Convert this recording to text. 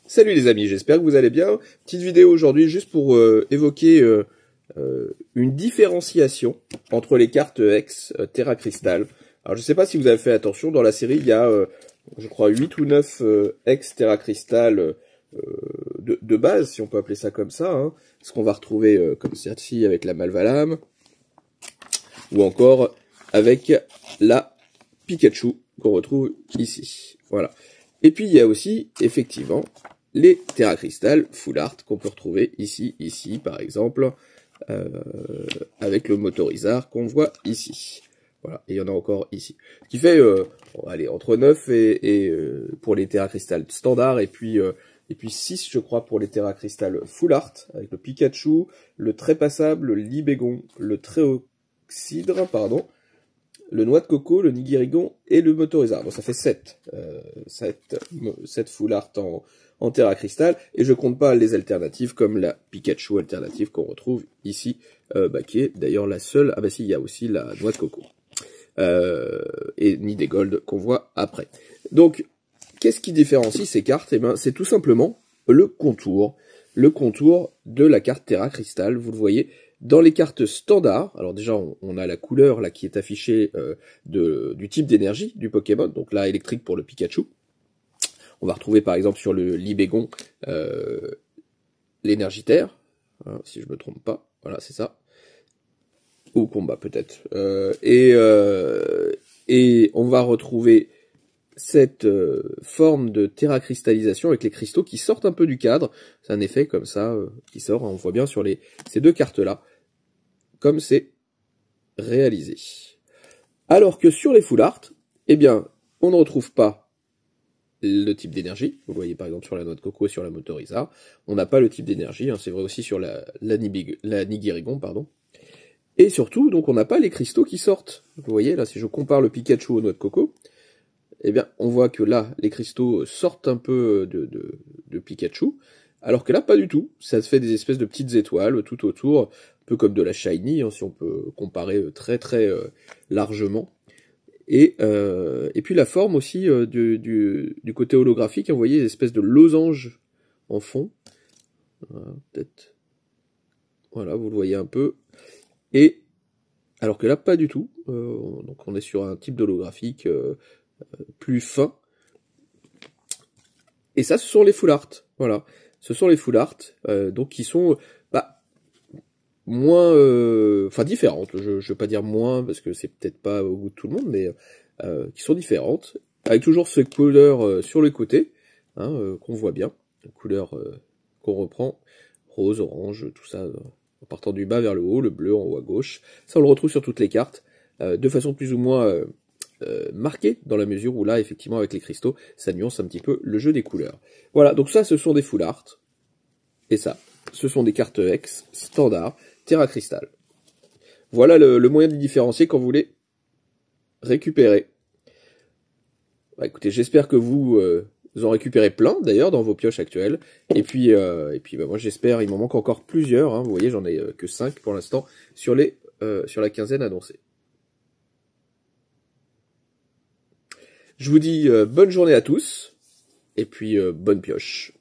Salut les amis, j'espère que vous allez bien. Petite vidéo aujourd'hui juste pour évoquer une différenciation entre les cartes Hex Terra Crystal. Alors je sais pas si vous avez fait attention, dans la série il y a je crois 8 ou 9 Hex Terra Crystal de base, si on peut appeler ça comme ça, hein. Ce qu'on va retrouver comme celle-ci avec la Malvalame, ou encore avec la Pikachu qu'on retrouve ici. Voilà. Et puis il y a aussi effectivement les Terra Crystal Full Art qu'on peut retrouver ici, par exemple, avec le Motorizard qu'on voit ici. Voilà, et il y en a encore ici. Ce qui fait, allez, entre 9 et pour les Terra Crystal standard, et puis 6, je crois, pour les Terra Crystal Full Art, avec le Pikachu, le Trépassable, le Libégon, le Tréoxydre, pardon, le Noix de Coco, le Nigirigon et le Motorizard. Donc ça fait 7 Full Art en Terra Crystal, et je compte pas les alternatives comme la Pikachu alternative qu'on retrouve ici, qui est d'ailleurs la seule. Ah bah si, il y a aussi la Noix de Coco. Et Nidegold qu'on voit après. Donc, qu'est-ce qui différencie ces cartes? Eh ben, c'est tout simplement le contour de la carte Terra Crystal. Vous le voyez dans les cartes standards. Alors déjà, on a la couleur là qui est affichée du type d'énergie du Pokémon. Donc là, électrique pour le Pikachu. On va retrouver par exemple sur le Libégon l'énergie terre, hein, si je me trompe pas. Voilà, c'est ça. Ou combat peut-être. Et on va retrouver cette forme de terracristallisation avec les cristaux qui sortent un peu du cadre. C'est un effet comme ça qui sort. On voit bien sur ces deux cartes-là comme c'est réalisé. Alors que sur les Full Art, eh bien, on ne retrouve pas le type d'énergie. Vous le voyez par exemple sur la Noix de Coco et sur la Motorizard. On n'a pas le type d'énergie. Hein, c'est vrai aussi sur la Nigirigon, pardon. Et surtout, donc, on n'a pas les cristaux qui sortent. Vous voyez, là, si je compare le Pikachu aux Noix de Coco, eh bien, on voit que là, les cristaux sortent un peu de Pikachu, alors que là, pas du tout. Ça se fait des espèces de petites étoiles tout autour, un peu comme de la Shiny, hein, si on peut comparer très largement. Et puis la forme aussi du côté holographique, hein, vous voyez, des espèces de losanges en fond. Voilà, peut-être. Voilà, vous le voyez un peu. Et alors que là, pas du tout. Donc on est sur un type d'holographique plus fin. Et ça, ce sont les Full Art. Voilà, ce sont les Full Art, donc qui sont moins, enfin différentes. Je vais pas dire moins parce que c'est peut-être pas au goût de tout le monde, mais qui sont différentes, avec toujours ces couleurs sur les côtés, hein, qu'on voit bien, les couleurs qu'on reprend, rose, orange, tout ça. En partant du bas vers le haut, le bleu en haut à gauche. Ça, on le retrouve sur toutes les cartes, de façon plus ou moins marquée, dans la mesure où là, effectivement, avec les cristaux, ça nuance un petit peu le jeu des couleurs. Voilà, donc ça, ce sont des Full Art. Et ça, ce sont des cartes Hex standard Terra Crystal. Voilà le moyen de les différencier quand vous voulez récupérer. Bah, écoutez, j'espère que vous en récupérez plein, d'ailleurs, dans vos pioches actuelles. Et puis bah, moi, j'espère, il m'en manque encore plusieurs. Hein, vous voyez, j'en ai que 5 pour l'instant sur la quinzaine annoncée. Je vous dis bonne journée à tous, et puis bonne pioche.